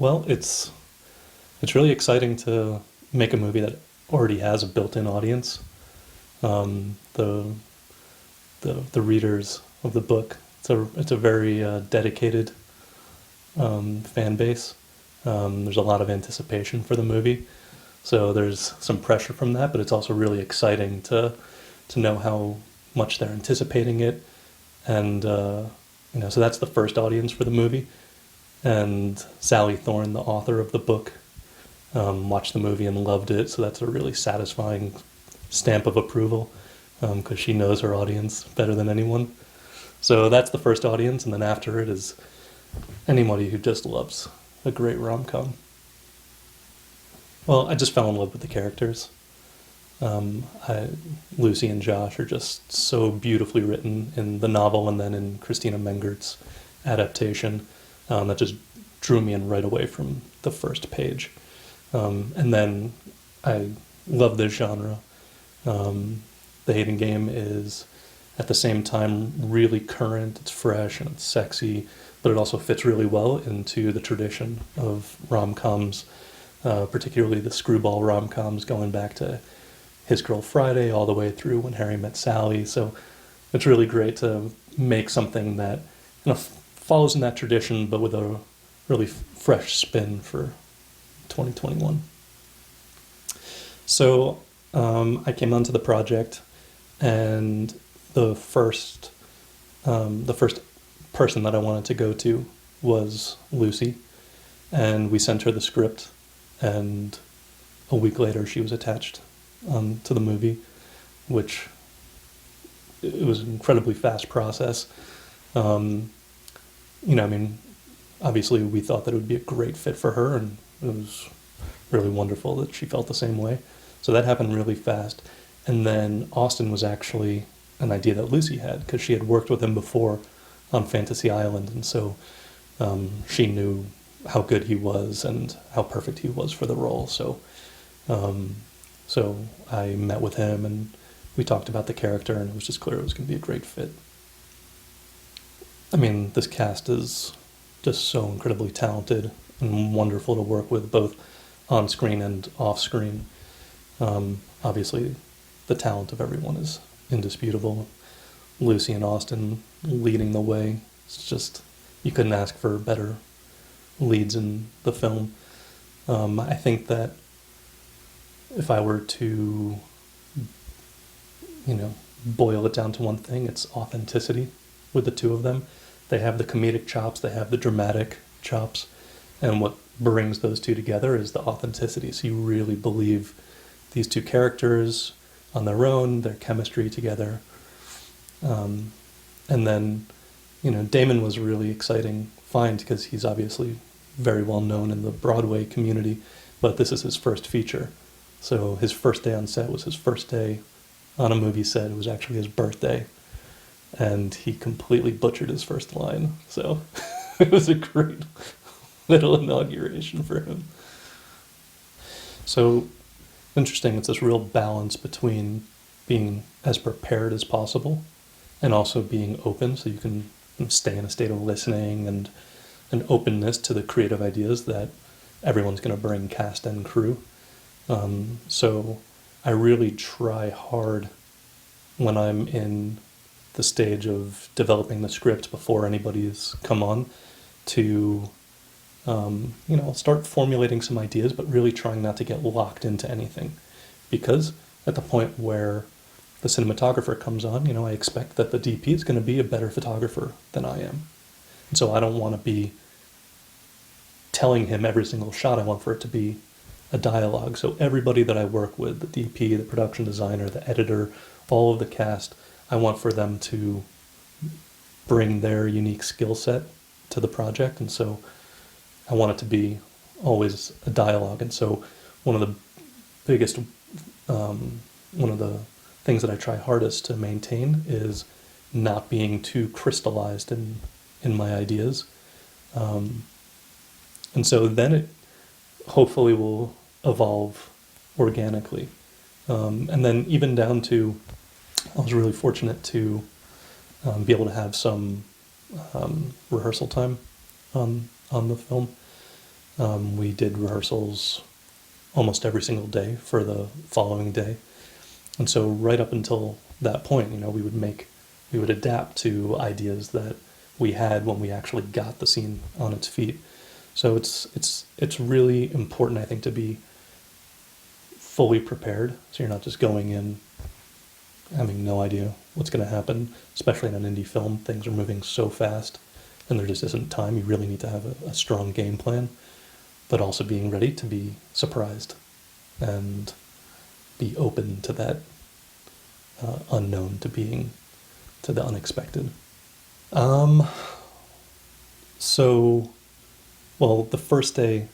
Well, it's really exciting to make a movie that already has a built-in audience. The the readers of the book. It's a very dedicated fan base. There's a lot of anticipation for the movie, so there's some pressure from that, but it's also really exciting to know how much they're anticipating it, and so that's the first audience for the movie. And Sally Thorne, the author of the book, watched the movie and loved it, so that's a really satisfying stamp of approval because she knows her audience better than anyone. So that's the first audience, and then after it is anybody who just loves a great rom-com. Well, I just fell in love with the characters. Lucy and Josh are just so beautifully written in the novel and then in Christina Mengert's adaptation that just drew me in right away from the first page. And then I love this genre. The Hating Game is at the same time really current, it's fresh and it's sexy, but it also fits really well into the tradition of rom-coms, particularly the screwball rom-coms going back to His Girl Friday all the way through When Harry Met Sally. So it's really great to make something that follows in that tradition, but with a really fresh spin for 2021. So I came onto the project, and the first person that I wanted to go to was Lucy, and we sent her the script, and a week later she was attached to the movie, which it was an incredibly fast process. Obviously we thought that it would be a great fit for her, and it was really wonderful that she felt the same way. So that happened really fast. And then Austin was actually an idea that Lucy had, because she had worked with him before on Fantasy Island, and so she knew how good he was and how perfect he was for the role. So I met with him and we talked about the character, and it was just clear it was going to be a great fit. I mean, this cast is just so incredibly talented and wonderful to work with, both on screen and off screen. Obviously, the talent of everyone is indisputable. Lucy and Austin leading the way. It's just, you couldn't ask for better leads in the film. I think that if I were to, boil it down to one thing, it's authenticity with the two of them. They have the comedic chops, they have the dramatic chops, and what brings those two together is the authenticity. So you really believe these two characters on their own, their chemistry together. And then, Damon was a really exciting find because he's obviously very well known in the Broadway community, but this is his first feature. So his first day on set was his first day on a movie set. It was actually his birthday, and he completely butchered his first line. So it was a great little inauguration for him. So interesting, it's this real balance between being as prepared as possible and also being open, so you can stay in a state of listening and an openness to the creative ideas that everyone's going to bring, cast and crew. So I really try hard when I'm in the stage of developing the script before anybody's come on to start formulating some ideas, but really trying not to get locked into anything. Because at the point where the cinematographer comes on, I expect that the DP is going to be a better photographer than I am. And so I don't want to be telling him every single shot. I want for it to be a dialogue. So everybody that I work with, the DP, the production designer, the editor, all of the cast, I want for them to bring their unique skill set to the project. And so I want it to be always a dialogue. And so one of the biggest, one of the things that I try hardest to maintain is not being too crystallized in my ideas. And so then it hopefully will evolve organically. And then even down to, I was really fortunate to be able to have some rehearsal time on the film. We did rehearsals almost every single day for the following day. And so right up until that point, we would adapt to ideas that we had when we actually got the scene on its feet. So it's really important, I think, to be fully prepared. So you're not just going in having no idea what's going to happen, especially in an indie film. Things are moving so fast and there just isn't time. You really need to have a strong game plan, but also being ready to be surprised and be open to that unknown, to the unexpected. Um, so, well, the first day,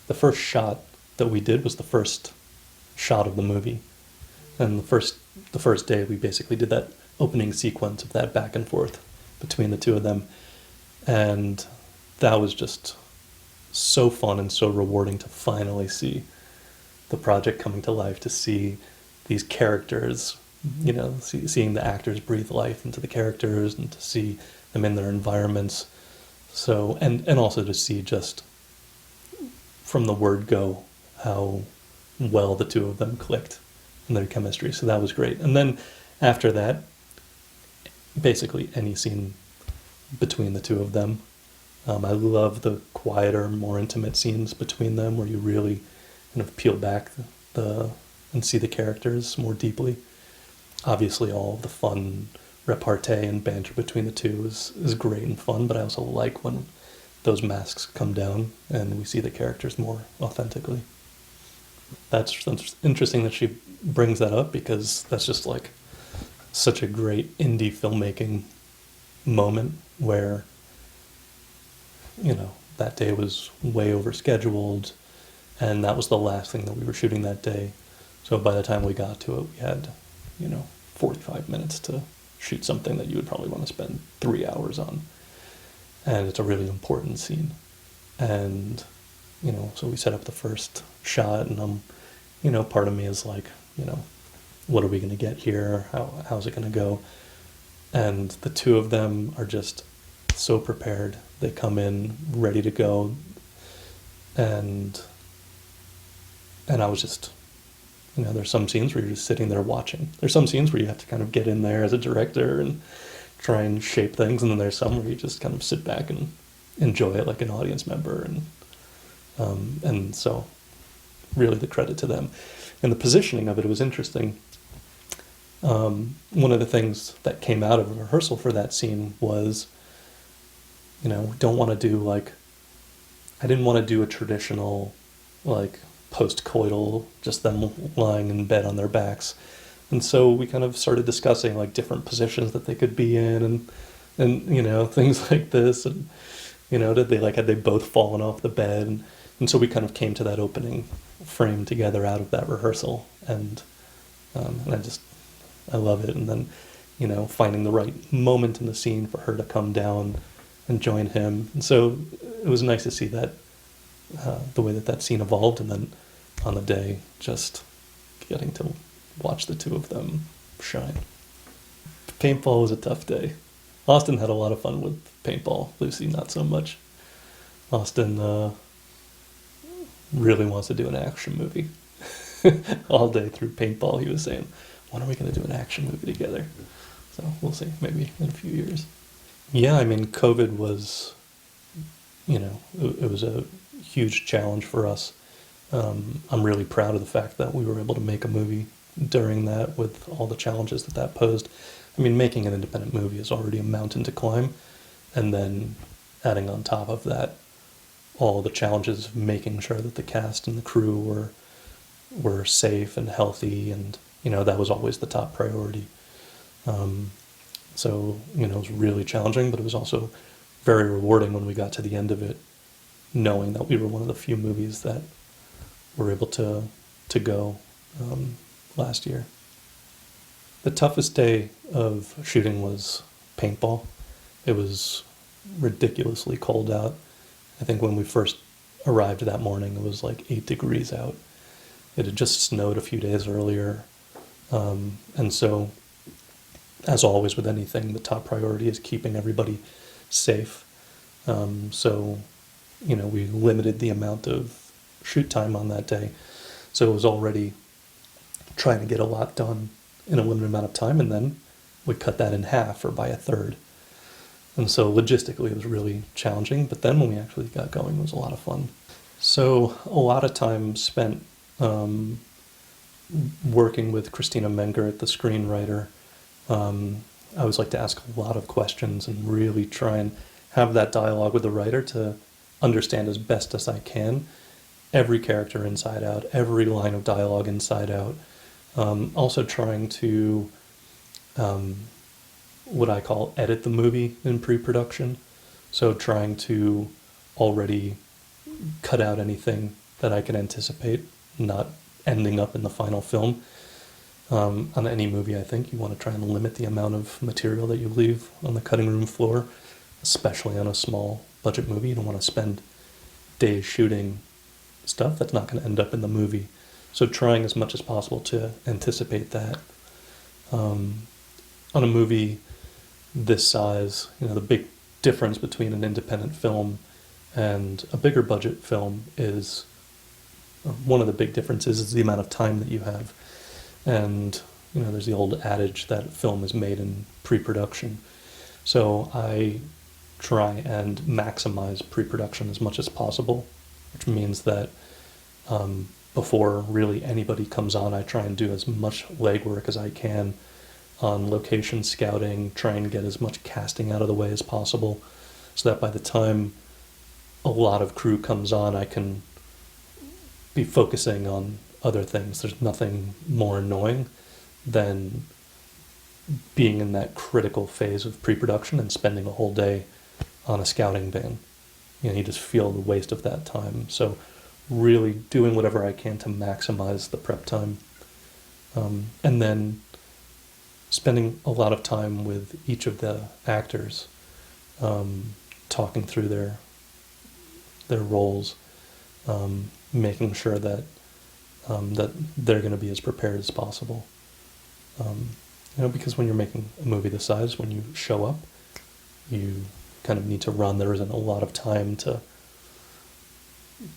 the first shot that we did was the first shot of the movie. And the first day we basically did that opening sequence of that back and forth between the two of them. And that was just so fun and so rewarding to finally see the project coming to life, to see these characters, seeing the actors breathe life into the characters and to see them in their environments. So, and also to see just from the word go how well the two of them clicked in their chemistry. So that was great. And then after that, basically any scene between the two of them. I love the quieter, more intimate scenes between them where you really kind of peel back the and see the characters more deeply. Obviously, all of the fun repartee and banter between the two is great and fun, but I also like when those masks come down and we see the characters more authentically. That's interesting that she brings that up because that's just like such a great indie filmmaking moment where, that day was way over scheduled and that was the last thing that we were shooting that day. So by the time we got to it, we had, 45 minutes to shoot something that you would probably want to spend 3 hours on. And it's a really important scene. And, so we set up the first shot and part of me is like, what are we going to get here? How's it going to go? And the two of them are just so prepared. They come in ready to go. And I was just, there's some scenes where you're just sitting there watching. There's some scenes where you have to kind of get in there as a director and try and shape things. And then there's some where you just kind of sit back and enjoy it like an audience member. And so really the credit to them. And the positioning of it was interesting. One of the things that came out of rehearsal for that scene was, don't want to do I didn't want to do a traditional, post-coital, just them lying in bed on their backs. And so we kind of started discussing different positions that they could be in and things like this. And, had they both fallen off the bed? And so we kind of came to that opening frame together out of that rehearsal. And I love it. And then, finding the right moment in the scene for her to come down and join him. And so it was nice to see that, the way that scene evolved. And then on the day, just getting to watch the two of them shine. Paintball was a tough day. Austin had a lot of fun with paintball. Lucy, not so much. Austin really wants to do an action movie. All day through paintball, he was saying, when are we going to do an action movie together? So we'll see, maybe in a few years. Yeah, COVID was, it was a huge challenge for us. I'm really proud of the fact that we were able to make a movie during that with all the challenges that posed. Making an independent movie is already a mountain to climb, and then adding on top of that all the challenges of making sure that the cast and the crew were safe and healthy, and that was always the top priority. So it was really challenging, but it was also very rewarding when we got to the end of it, knowing that we were one of the few movies that were able to go last year. The toughest day of shooting was paintball. It was ridiculously cold out. I think when we first arrived that morning, it was 8 degrees out. It had just snowed a few days earlier. And so, as always with anything, the top priority is keeping everybody safe. So we limited the amount of shoot time on that day. So it was already trying to get a lot done in a limited amount of time, and then we cut that in half or by a third. And so logistically, it was really challenging. But then when we actually got going, it was a lot of fun. So a lot of time spent working with Christina Menger, the screenwriter. I always like to ask a lot of questions and really try and have that dialogue with the writer to understand as best as I can every character inside out, every line of dialogue inside out. Also trying to what I call edit the movie in pre-production. So trying to already cut out anything that I can anticipate not ending up in the final film. On any movie, I think you want to try and limit the amount of material that you leave on the cutting room floor, especially on a small budget movie. You don't want to spend days shooting stuff that's not going to end up in the movie. So trying as much as possible to anticipate that. On a movie this size, the big difference between an independent film and a bigger budget film is, one of the big differences is the amount of time that you have. And, there's the old adage that film is made in pre-production. So I try and maximize pre-production as much as possible, which means that before really anybody comes on, I try and do as much legwork as I can on location scouting, try and get as much casting out of the way as possible, so that by the time a lot of crew comes on, I can be focusing on other things. There's nothing more annoying than being in that critical phase of pre-production and spending a whole day on a scouting van. You just feel the waste of that time. So really doing whatever I can to maximize the prep time. And then spending a lot of time with each of the actors, talking through their roles, making sure that that they're going to be as prepared as possible. Because when you're making a movie this size, when you show up, you kind of need to run. There isn't a lot of time to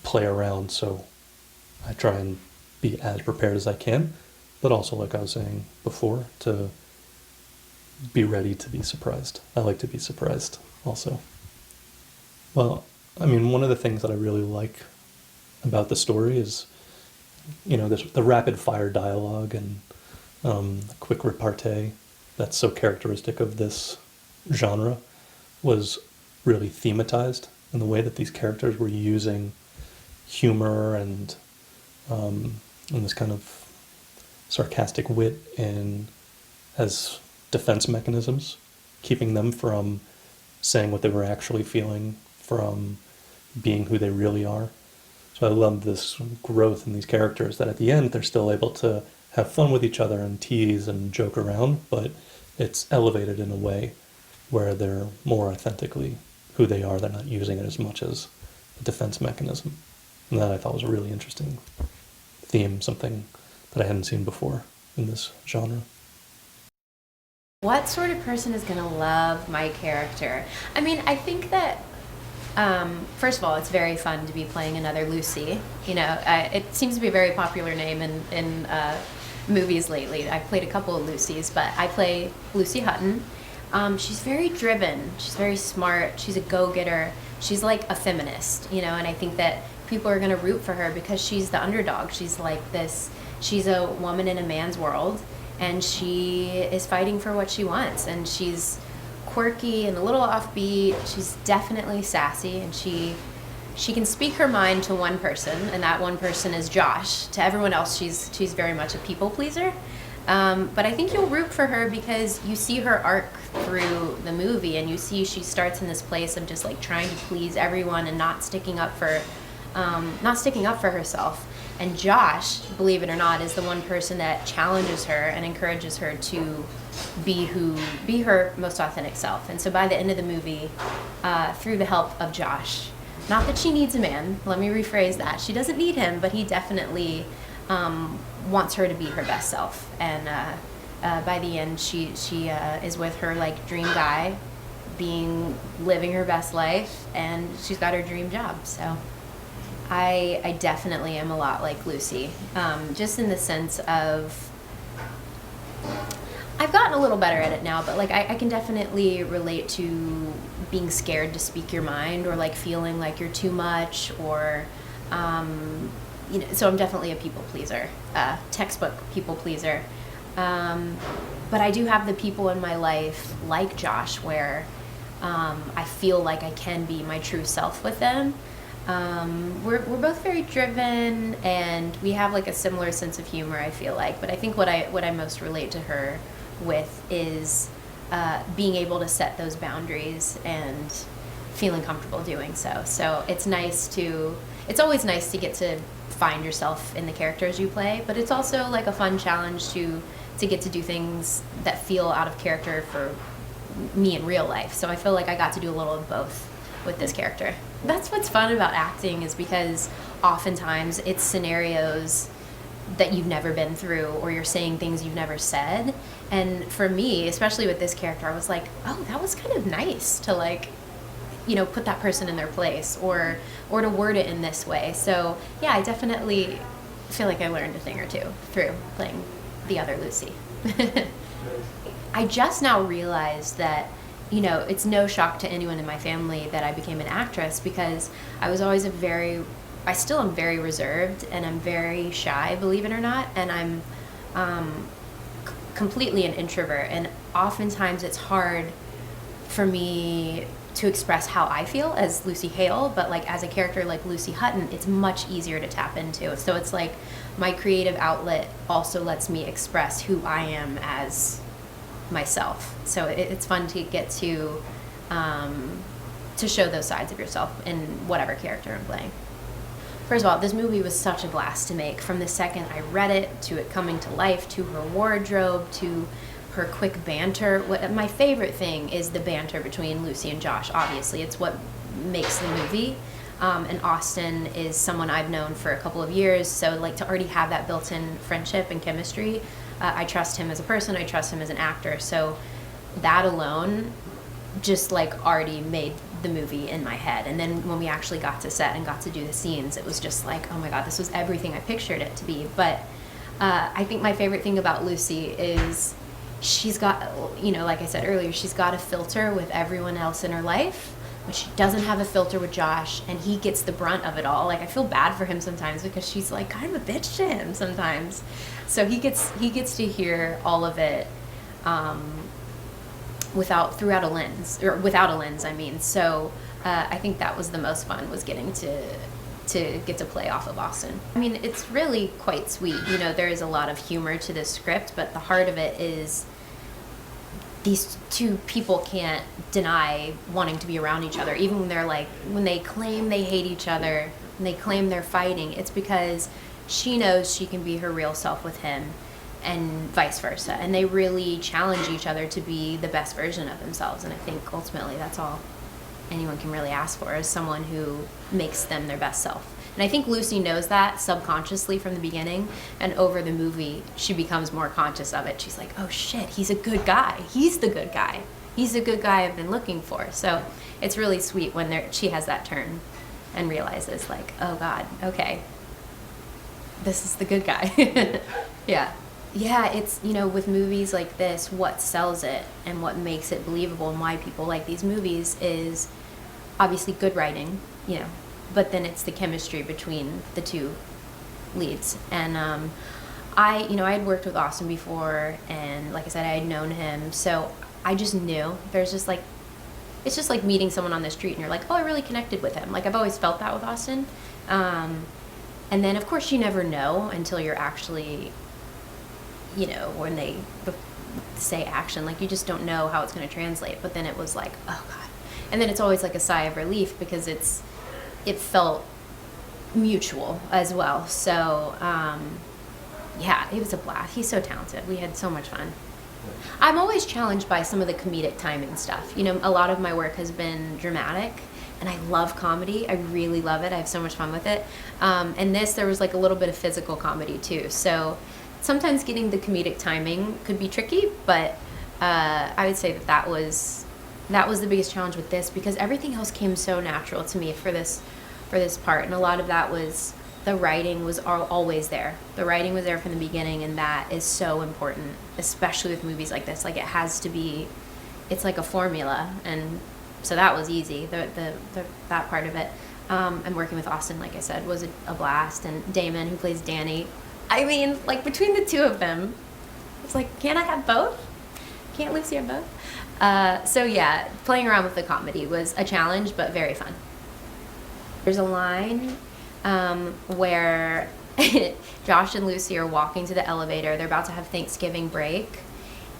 play around, so I try and be as prepared as I can, but also, like I was saying before, to be ready to be surprised. I like to be surprised also. Well, one of the things that I really like about the story is, the rapid fire dialogue and the quick repartee that's so characteristic of this genre was really thematized in the way that these characters were using humor and this kind of sarcastic wit as defense mechanisms, keeping them from saying what they were actually feeling, from being who they really are. So I love this growth in these characters, that at the end they're still able to have fun with each other and tease and joke around, but it's elevated in a way where they're more authentically who they are. They're not using it as much as a defense mechanism. And that I thought was a really interesting theme, something that I hadn't seen before in this genre. What sort of person is going to love my character? I think that first of all, it's very fun to be playing another Lucy. It seems to be a very popular name in movies lately. I've played a couple of Lucys, but I play Lucy Hutton. She's very driven. She's very smart. She's a go-getter. She's like a feminist, and I think that people are going to root for her because she's the underdog. She's like this. She's a woman in a man's world, and she is fighting for what she wants, and she's quirky and a little offbeat. She's definitely sassy, and she can speak her mind to one person, and that one person is Josh. To everyone else, she's very much a people pleaser. But I think you'll root for her because you see her arc through the movie, and you see she starts in this place of just like trying to please everyone and not sticking up for herself. And Josh, believe it or not, is the one person that challenges her and encourages her to be her most authentic self. And so by the end of the movie, through the help of Josh, not that she needs a man, let me rephrase that. She doesn't need him, but he definitely wants her to be her best self. And by the end, she is with her like dream guy, living her best life, and she's got her dream job. So I definitely am a lot like Lucy, just in the sense of, I've gotten a little better at it now, but like I can definitely relate to being scared to speak your mind, or like feeling like you're too much, or so I'm definitely a people pleaser, textbook people pleaser. But I do have the people in my life like Josh where I feel like I can be my true self with them. We're both very driven, and we have like a similar sense of humor, I feel like. But I think what I most relate to her with is being able to set those boundaries and feeling comfortable doing so. So it's always nice to get to find yourself in the characters you play, but it's also like a fun challenge to get to do things that feel out of character for me in real life. So I feel like I got to do a little of both with this character. That's what's fun about acting, is because oftentimes it's scenarios that you've never been through, or you're saying things you've never said. And for me, especially with this character, I was like, oh, that was kind of nice to like, put that person in their place, or to word it in this way. So yeah, I definitely feel like I learned a thing or two through playing the other Lucy. I just now realized that, it's no shock to anyone in my family that I became an actress, because I was always I still am very reserved, and I'm very shy, believe it or not, and I'm completely an introvert, and oftentimes it's hard for me to express how I feel as Lucy Hale, but like as a character like Lucy Hutton, it's much easier to tap into. So it's like my creative outlet also lets me express who I am as myself. So it's fun to get to show those sides of yourself in whatever character I'm playing. First of all, this movie was such a blast to make. From the second I read it, to it coming to life, to her wardrobe, to her quick banter. My favorite thing is the banter between Lucy and Josh, obviously. It's what makes the movie. And Austin is someone I've known for a couple of years, so like to already have that built-in friendship and chemistry, I trust him as a person, I trust him as an actor, so that alone just like already made the movie in my head. And then when we actually got to set and got to do the scenes, it was just like, oh my god, this was everything I pictured it to be. But I think my favorite thing about Lucy is she's got, like I said earlier, she's got a filter with everyone else in her life, but she doesn't have a filter with Josh, and he gets the brunt of it all. Like, I feel bad for him sometimes, because she's like kind of a bitch to him sometimes. So he gets to hear all of it without a lens, I mean. So I think that was the most fun, was getting to get to play off of Austin. I mean, it's really quite sweet. There is a lot of humor to this script, but the heart of it is these two people can't deny wanting to be around each other, even when they claim they hate each other and they claim they're fighting. It's because she knows she can be her real self with him, and vice versa, and they really challenge each other to be the best version of themselves. And I think ultimately that's all anyone can really ask for, is someone who makes them their best self. And I think Lucy knows that subconsciously from the beginning, and over the movie she becomes more conscious of it. She's like, oh shit, he's a good guy, he's the good guy, he's the good guy I've been looking for. So it's really sweet when she has that turn and realizes, like, oh god, okay, this is the good guy. Yeah, it's, with movies like this, what sells it and what makes it believable and why people like these movies is obviously good writing, but then it's the chemistry between the two leads. And I had worked with Austin before, and like I said, I had known him, so I just knew there's just like, it's just like meeting someone on the street and you're like, oh, I really connected with him. Like, I've always felt that with Austin. And then of course you never know until you're actually, when they say action, like, you just don't know how it's going to translate. But then it was like, oh god. And then it's always like a sigh of relief, because it felt mutual as well. So yeah, it was a blast. He's so talented. We had so much fun. I'm always challenged by some of the comedic timing stuff. A lot of my work has been dramatic, and I love comedy. I really love it. I have so much fun with it. And there was like a little bit of physical comedy too. So sometimes getting the comedic timing could be tricky, but I would say that was that was the biggest challenge with this, because everything else came so natural to me for this part, and a lot of that was the writing was always there. The writing was there from the beginning, and that is so important, especially with movies like this. Like, it has to be, it's like a formula, and so that was easy. That part of it. And working with Austin, like I said, was a blast, and Damon, who plays Danny. I mean, like, between the two of them, it's like, can't I have both? Can't Lucy have both? So yeah, playing around with the comedy was a challenge, but very fun. There's a line where Josh and Lucy are walking to the elevator. They're about to have Thanksgiving break,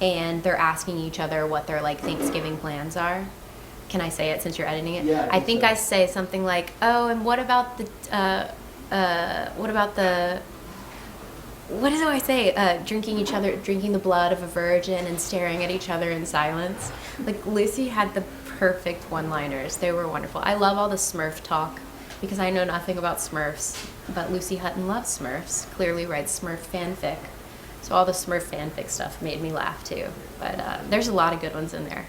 and they're asking each other what their like Thanksgiving plans are. Can I say it since you're editing it? Yeah, I think I say something like, "Oh, and what about the what do I say? Drinking the blood of a virgin and staring at each other in silence." Like, Lucy had the perfect one-liners. They were wonderful. I love all the Smurf talk because I know nothing about Smurfs, but Lucy Hutton loves Smurfs. Clearly writes Smurf fanfic. So all the Smurf fanfic stuff made me laugh too. But there's a lot of good ones in there.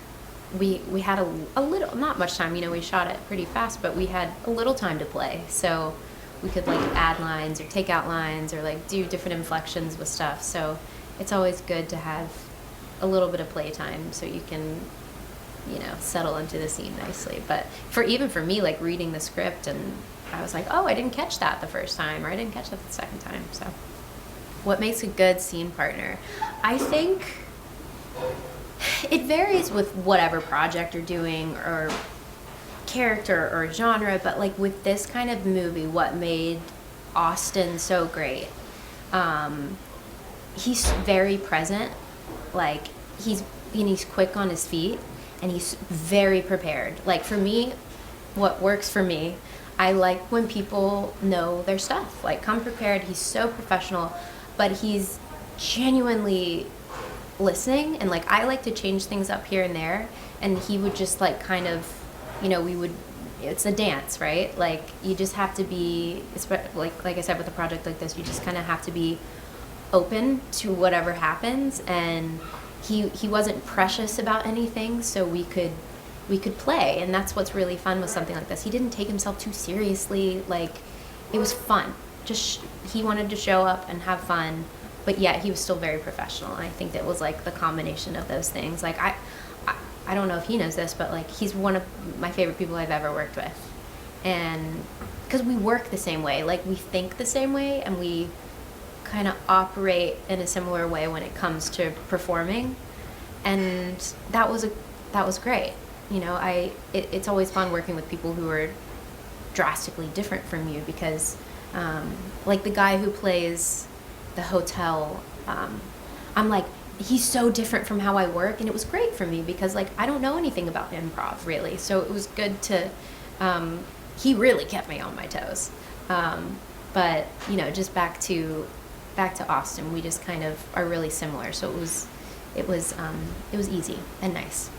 We had a little, not much time, you know, we shot it pretty fast, but we had a little time to play. So we could like add lines or take out lines or like do different inflections with stuff. So it's always good to have a little bit of playtime so you can, you know, settle into the scene nicely. But even for me, like reading the script, and I was like, oh, I didn't catch that the first time, or I didn't catch that the second time. So what makes a good scene partner? I think it varies with whatever project you're doing or character or genre, but like with this kind of movie, what made Austin so great, he's very present. Like, he's quick on his feet, and he's very prepared. Like, for me, what works for me, I like when people know their stuff. Like, come prepared. He's so professional, but he's genuinely listening. And like, I like to change things up here and there, and he would just like kind of, you know, it's a dance, right? Like, you just have to be, like I said, with a project like this, you just kind of have to be open to whatever happens. And he wasn't precious about anything, so we could play, and that's what's really fun with something like this. He didn't take himself too seriously. Like, it was fun. Just he wanted to show up and have fun, but yet he was still very professional. And I think that was like the combination of those things. Like, I don't know if he knows this, but like, he's one of my favorite people I've ever worked with, and because we work the same way, like we think the same way, and we kind of operate in a similar way when it comes to performing, and that was great. You know, it's always fun working with people who are drastically different from you, because like the guy who plays the hotel, I'm like, he's so different from how I work, and it was great for me because like I don't know anything about improv really, so it was good to he really kept me on my toes. But you know, just back to Austin, we just kind of are really similar, so it was easy and nice.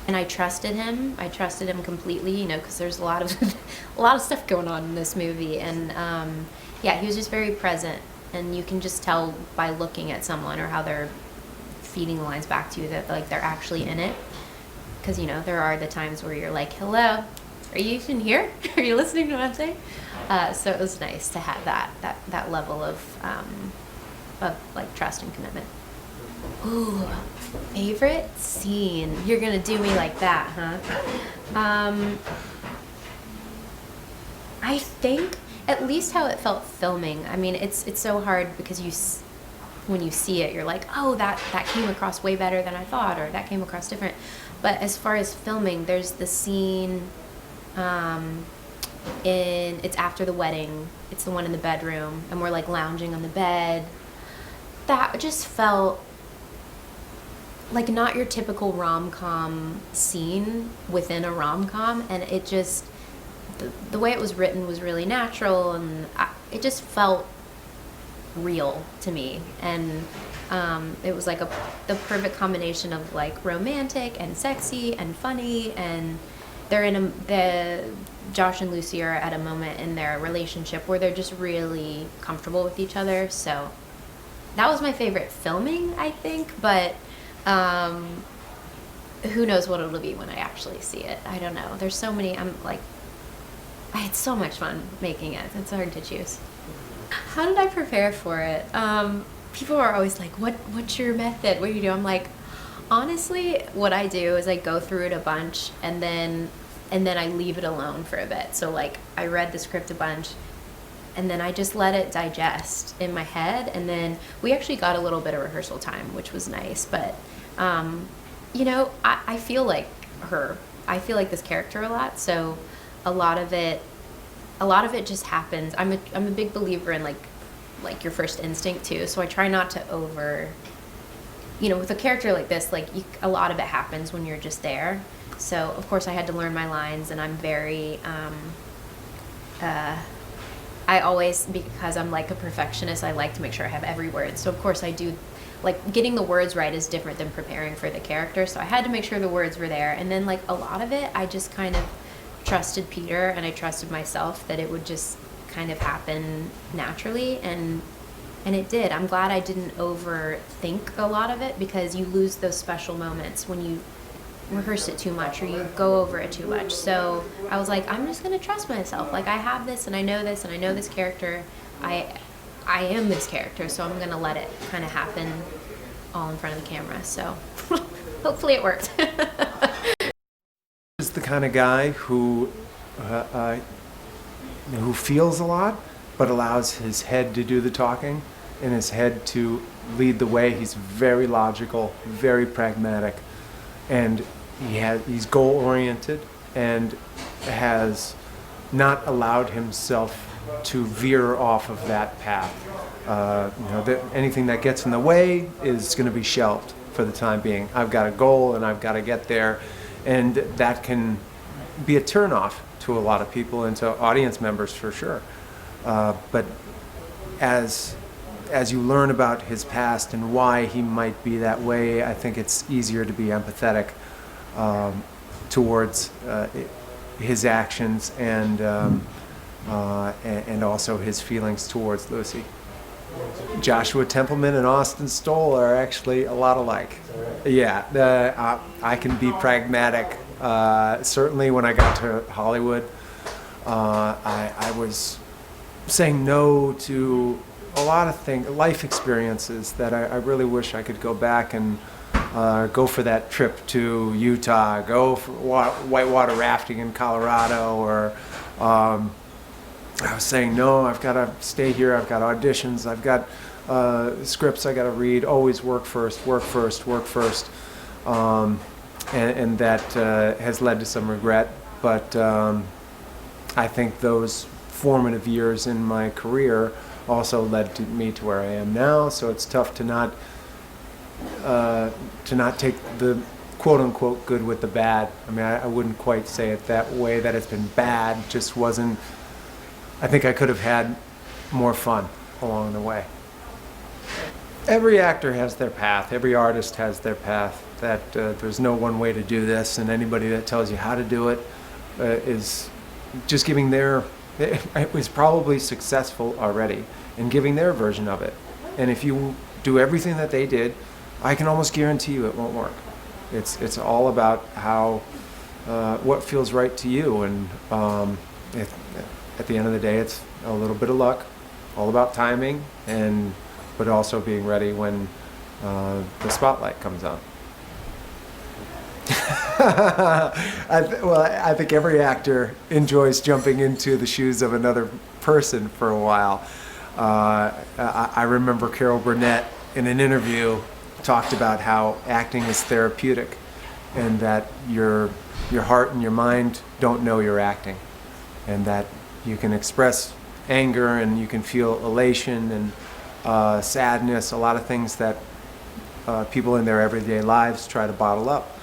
And I trusted him completely, you know, because there's a lot of stuff going on in this movie, and yeah, he was just very present, and you can just tell by looking at someone or how they're feeding the lines back to you that like they're actually in it. Because, you know, there are the times where you're like, hello, are you even here? Are you listening to what I'm saying? So it was nice to have that level of like trust and commitment. Ooh, favorite scene. You're gonna do me like that, huh? I think at least how it felt filming. I mean, it's so hard because when you see it, you're like, oh, that came across way better than I thought, or that came across different. But as far as filming, there's the scene it's after the wedding. It's the one in the bedroom, and we're like lounging on the bed. That just felt like not your typical rom-com scene within a rom-com, and it just the way it was written was really natural, and it just felt real to me. And it was like the perfect combination of like romantic and sexy and funny, and they're Josh and Lucy are at a moment in their relationship where they're just really comfortable with each other. So that was my favorite filming, I think. But who knows what it'll be when I actually see it. I don't know. There's so many. I had so much fun making it. It's hard to choose. How did I prepare for it? People are always like, what's your method? What do you do? I'm like, honestly, what I do is I go through it a bunch and then I leave it alone for a bit. So like I read the script a bunch and then I just let it digest in my head. And then we actually got a little bit of rehearsal time, which was nice. But, you know, I feel like her. I feel like this character a lot. So a lot of it just happens. I'm a big believer in like your first instinct too. So I try not to you know, with a character like this, like a lot of it happens when you're just there. So of course I had to learn my lines, and I'm very, I always, because I'm like a perfectionist, I like to make sure I have every word. So of course I do, like getting the words right is different than preparing for the character. So I had to make sure the words were there. And then like a lot of it, I just kind of trusted Peter and I trusted myself that it would just kind of happen naturally. And it did. I'm glad I didn't overthink a lot of it, because you lose those special moments when you rehearse it too much or you go over it too much. So I was like, I'm just going to trust myself. Like I have this and I know this and I know this character. I am this character, so I'm going to let it kind of happen all in front of the camera. So hopefully it worked. Is the kind of guy who feels a lot but allows his head to do the talking and his head to lead the way. He's very logical, very pragmatic, and he's goal-oriented and has not allowed himself to veer off of that path. Anything that gets in the way is going to be shelved for the time being. I've got a goal and I've got to get there, and that can be a turnoff to a lot of people and to audience members for sure. But as you learn about his past and why he might be that way, I think it's easier to be empathetic towards his actions and also his feelings towards Lucy. Joshua Templeman and Austin Stoll are actually a lot alike. Yeah, I can be pragmatic. Certainly when I got to Hollywood, I was saying no to a lot of things, life experiences that I really wish I could go back and go for that trip to Utah, go for whitewater rafting in Colorado, or I was saying no, I've got to stay here, I've got auditions, I've got scripts I got to read, always work first. And that has led to some regret, but I think those formative years in my career also led to me to where I am now. So it's tough to not take the quote unquote good with the bad. I mean, I wouldn't quite say it that way, that it's been bad, just wasn't. I think I could have had more fun along the way. Every actor has their path. Every artist has their path. That there's no one way to do this, and anybody that tells you how to do it is just giving their. It was probably successful already in giving their version of it. And if you do everything that they did, I can almost guarantee you it won't work. It's all about how what feels right to you, and at the end of the day, it's a little bit of luck, all about timing, but also being ready when the spotlight comes on. I think every actor enjoys jumping into the shoes of another person for a while. I remember Carol Burnett in an interview talked about how acting is therapeutic, and that your heart and your mind don't know you're acting, and that you can express anger and you can feel elation and sadness, a lot of things that people in their everyday lives try to bottle up.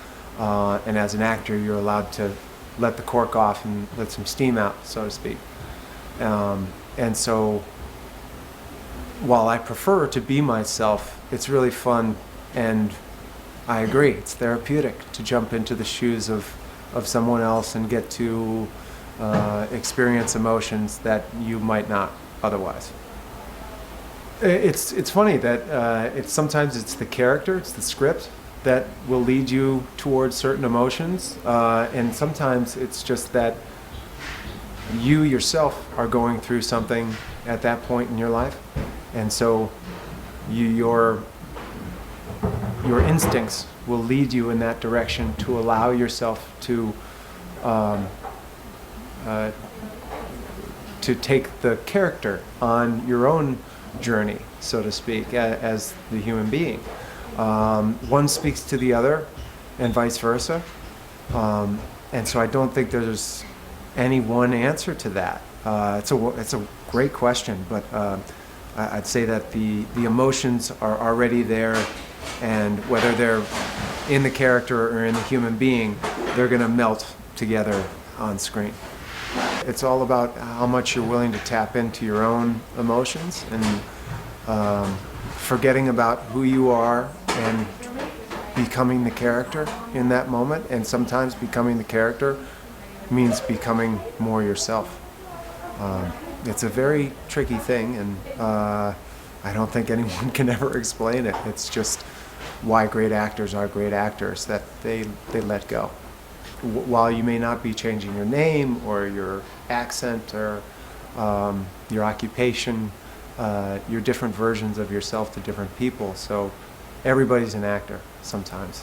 And as an actor, you're allowed to let the cork off and let some steam out, so to speak. And so while I prefer to be myself, it's really fun, and I agree, it's therapeutic to jump into the shoes of someone else and get to experience emotions that you might not otherwise. It's funny that sometimes it's the character, it's the script, that will lead you towards certain emotions, and sometimes it's just that you yourself are going through something at that point in your life, and so your instincts will lead you in that direction to allow yourself to take the character on your own journey, so to speak, as the human being. One speaks to the other, and vice versa. And so I don't think there's any one answer to that. It's a great question, but I'd say that the emotions are already there, and whether they're in the character or in the human being, they're going to melt together on screen. It's all about how much you're willing to tap into your own emotions and forgetting about who you are and becoming the character in that moment. And sometimes becoming the character means becoming more yourself. It's a very tricky thing, and I don't think anyone can ever explain it. It's just why great actors are great actors, that they let go. While you may not be changing your name or your accent or your occupation, you're different versions of yourself to different people. So everybody's an actor sometimes.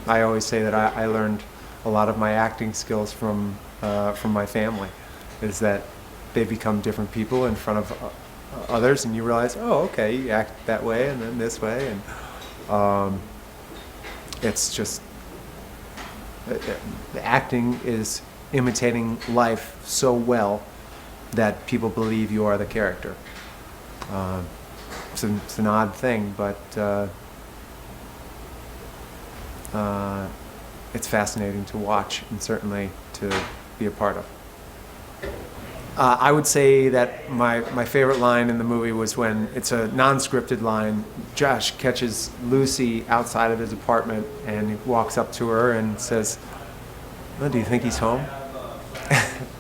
I always say that I learned a lot of my acting skills from my family, is that they become different people in front of others, and you realize, oh, okay, you act that way and then this way, and it's just acting is imitating life so well that people believe you are the character. It's an odd thing, but it's fascinating to watch and certainly to be a part of. I would say that my favorite line in the movie was when it's a non-scripted line. Josh catches Lucy outside of his apartment, and he walks up to her and says, "Oh, do you think he's home?"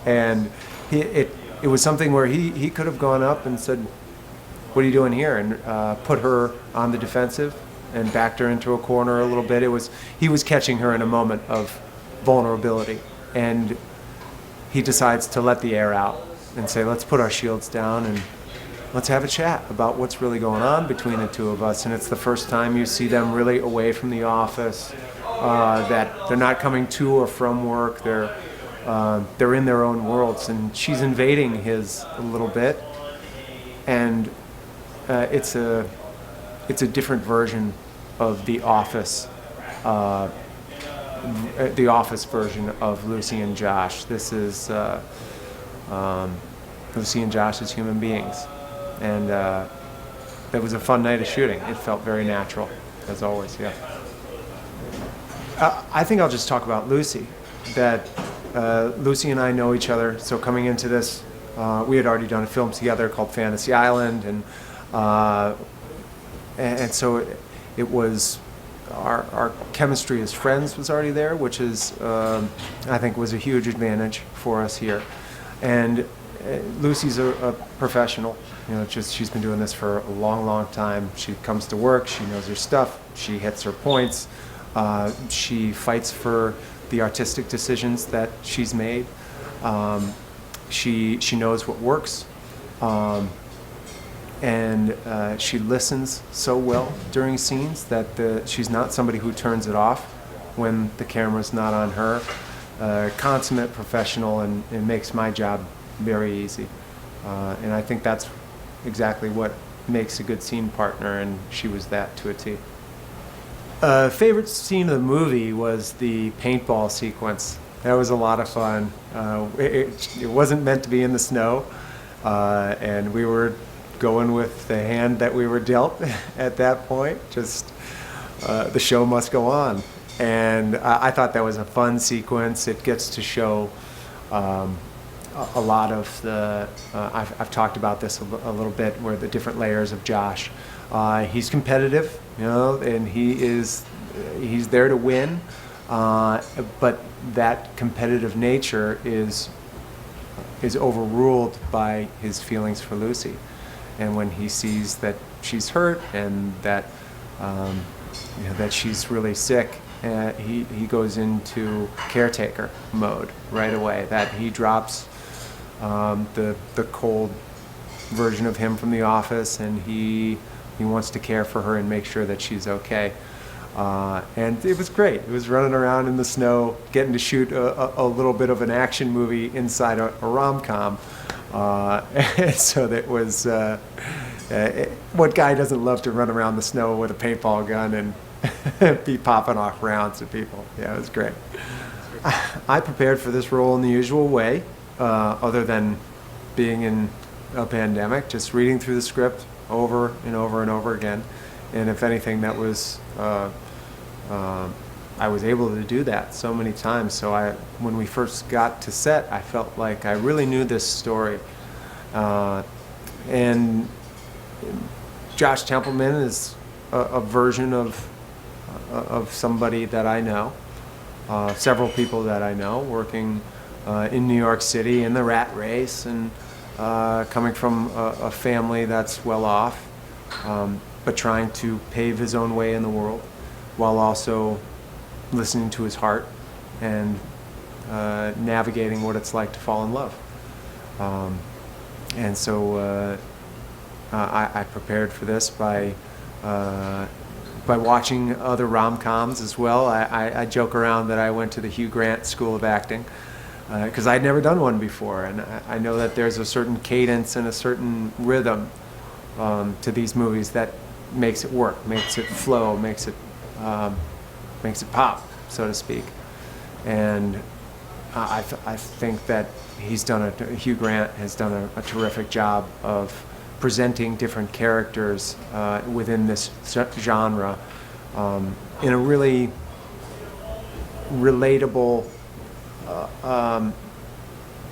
And it was something where he could have gone up and said, "What are you doing here?" and put her on the defensive and backed her into a corner a little bit. He was catching her in a moment of vulnerability, and he decides to let the air out and say, let's put our shields down and let's have a chat about what's really going on between the two of us. And it's the first time you see them really away from the office, that they're not coming to or from work. They're in their own worlds, and she's invading his a little bit. And it's a different version of The Office. The Office version of Lucy and Josh. This is Lucy and Josh as human beings. And it was a fun night of shooting. It felt very natural, as always, yeah. I think I'll just talk about Lucy. That Lucy and I know each other, so coming into this, we had already done a film together called Fantasy Island, and so it was our chemistry as friends was already there, which is I think was a huge advantage for us here. And Lucy's a professional. She's been doing this for a long time. She comes to work, she knows her stuff, she hits her points, she fights for the artistic decisions that she's made. She knows what works. And she listens so well during scenes that she's not somebody who turns it off when the camera's not on her. Consummate professional, and makes my job very easy. And I think that's exactly what makes a good scene partner, and she was that to a T. Favorite scene of the movie was the paintball sequence. That was a lot of fun. It wasn't meant to be in the snow, and we were going with the hand that we were dealt at that point. Just the show must go on. And I thought that was a fun sequence. It gets to show a lot of the, I've talked about this a little bit, where the different layers of Josh. He's competitive, and he's there to win, but that competitive nature is overruled by his feelings for Lucy. And when he sees that she's hurt and that that she's really sick, he goes into caretaker mode right away. That he drops the cold version of him from The Office, and he wants to care for her and make sure that she's okay. And it was great. It was running around in the snow, getting to shoot a little bit of an action movie inside a rom-com. And so that was, what guy doesn't love to run around the snow with a paintball gun and be popping off rounds at people? Yeah, it was great. I prepared for this role in the usual way, other than being in a pandemic, just reading through the script over and over and over again. And if anything, that was, I was able to do that so many times. So when we first got to set, I felt like I really knew this story. And Josh Templeman is a version of somebody that I know, several people that I know, working in New York City in the rat race, and coming from a family that's well off, but trying to pave his own way in the world, while also listening to his heart and navigating what it's like to fall in love. And so I prepared for this by watching other rom-coms as well. I joke around that I went to the Hugh Grant School of Acting, because I'd never done one before, and I know that there's a certain cadence and a certain rhythm to these movies that makes it work, makes it flow, makes it pop, so to speak. And I think that Hugh Grant has done a terrific job of presenting different characters within this genre in a really relatable,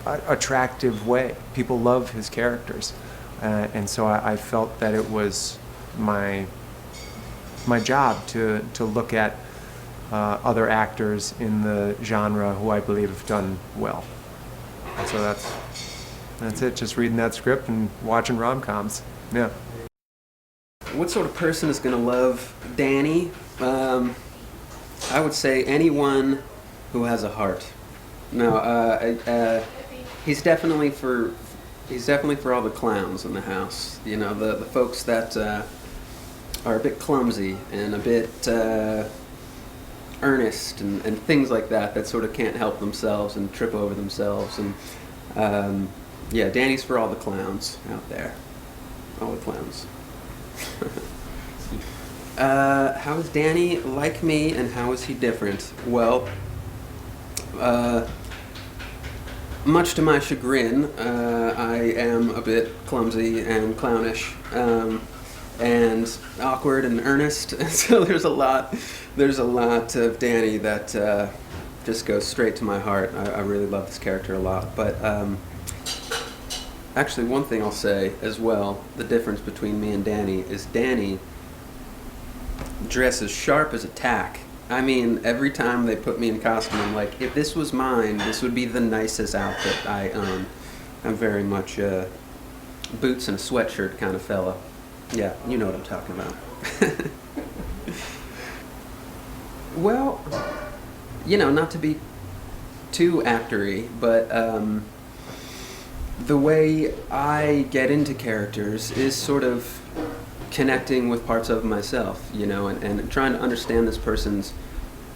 attractive way. People love his characters, and so I felt that it was my job to look at other actors in the genre who I believe have done well. So that's it. Just reading that script and watching rom-coms. Yeah. What sort of person is going to love Danny? I would say anyone who has a heart. No, he's definitely for all the clowns in the house. You know, the folks that are a bit clumsy and a bit earnest and things like that sort of can't help themselves and trip over themselves. And yeah, Danny's for all the clowns out there. All the clowns. How is Danny like me, and how is he different? Well, much to my chagrin, I am a bit clumsy and clownish, and awkward and earnest. So there's a lot of Danny that just goes straight to my heart. I really love this character a lot. But actually, one thing I'll say as well, the difference between me and Danny is Danny dresses sharp as a tack. I mean, every time they put me in costume, I'm like, if this was mine, this would be the nicest outfit I own. I'm very much a boots and a sweatshirt kind of fella. Yeah, you know what I'm talking about. Well, you know, not to be too actory, but the way I get into characters is sort of connecting with parts of myself, you know, and trying to understand this person's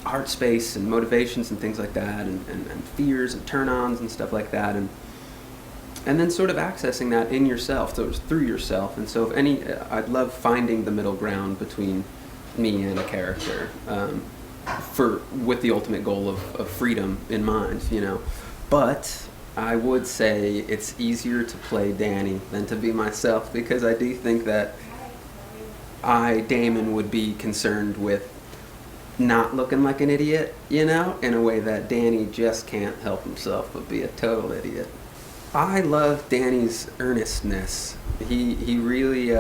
heart space and motivations and things like that, and fears and turn-ons and stuff like that, and then sort of with that in yourself, so it's through yourself. And so I'd love finding the middle ground between me and a character, with the ultimate goal of freedom in mind, you know. But I would say it's easier to play Danny than to be myself, because I do think that Damon, would be concerned with not looking like an idiot, you know, in a way that Danny just can't help himself but be a total idiot. I love Danny's earnestness. He really,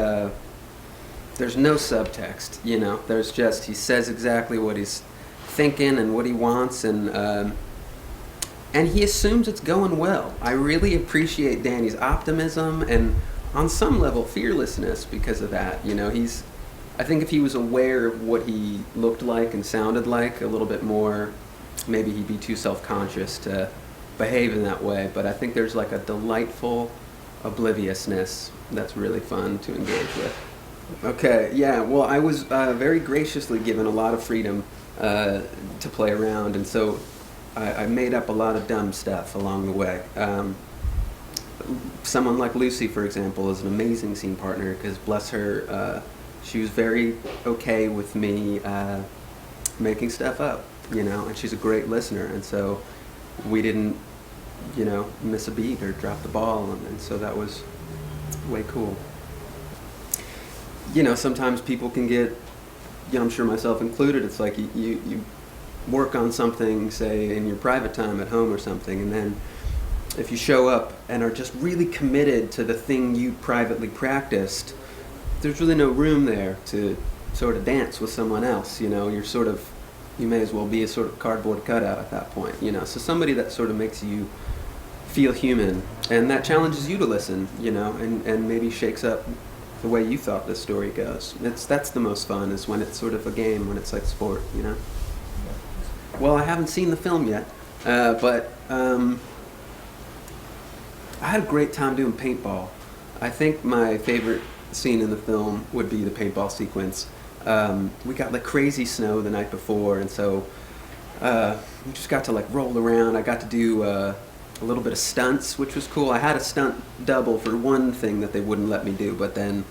there's no subtext, you know. There's just, he says exactly what he's thinking and what he wants, and he assumes it's going well. I really appreciate Danny's optimism and, on some level, fearlessness because of that. You know, I think if he was aware of what he looked like and sounded like a little bit more, maybe he'd be too self-conscious to behave in that way. But I think there's like a delightful obliviousness that's really fun to engage with. Okay, yeah, well, I was very graciously given a lot of freedom to play around, and so I made up a lot of dumb stuff along the way. Someone like Lucy, for example, is an amazing scene partner because, bless her, she was very okay with me making stuff up, you know, and she's a great listener, and so we didn't, you know, miss a beat or drop the ball, and so that was way cool. You know, sometimes people can get, you know, I'm sure myself included, it's like you work on something, say, in your private time at home or something, and then if you show up and are just really committed to the thing you privately practiced, there's really no room there to sort of dance with someone else, you know, you may as well be a sort of cardboard cutout at that point, you know, so somebody that sort of makes you feel human, and that challenges you to listen, you know, and maybe shakes up the way you thought this story goes. That's the most fun, is when it's sort of a game, when it's like sport, you know. Well, I haven't seen the film yet, but I had a great time doing paintball. I think my favorite scene in the film would be the paintball sequence. We got like crazy snow the night before, and so we just got to like roll around. I got to do a little bit of stunts, which was cool. I had a stunt double for one thing that they wouldn't let me do, but then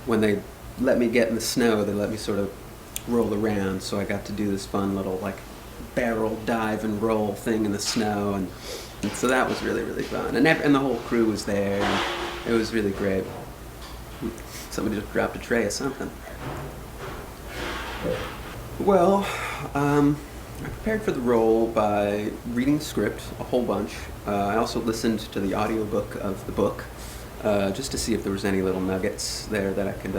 when they let me get in the snow, they let me sort of roll around, so I got to do this fun little like barrel dive and roll thing in the snow, and so that was really, really fun. And the whole crew was there, and it was really great. Somebody just dropped a tray of something. Well, I prepared for the role by reading the script a whole bunch. I also listened to the audiobook of the book, just to see if there was any little nuggets there that I could,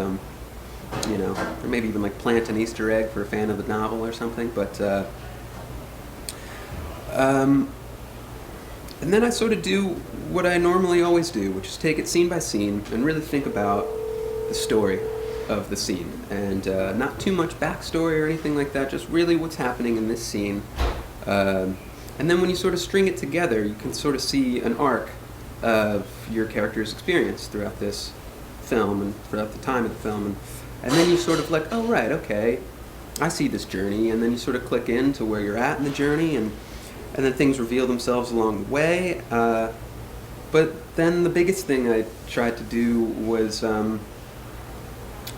you know, or maybe even like plant an Easter egg for a fan of the novel or something. But and then I sort of do what I normally always do, which is take it scene by scene and really think about the story of the scene, and not too much backstory or anything like that, just really what's happening in this scene. And then when you sort of string it together, you can sort of see an arc of your character's experience throughout this film and throughout the time of the film. And then you sort of like, oh, right, okay, I see this journey. And then you sort of click into where you're at in the journey, and then things reveal themselves along the way. But then the biggest thing I tried to do was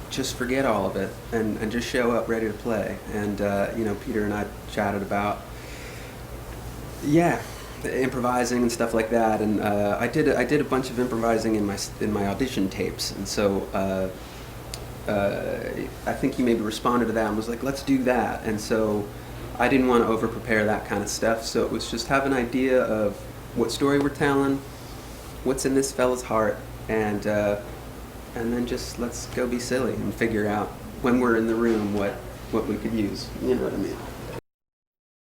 just forget all of it and just show up ready to play. And, you know, Peter and I chatted about, improvising and stuff like that. And I did a bunch of improvising in my audition tapes. And so I think he maybe responded to that and was like, let's do that. And so I didn't want to over-prepare that kind of stuff. So it was just have an idea of what story we're telling, what's in this fella's heart, and then just let's go be silly and figure out when we're in the room what we could use. You know what I mean?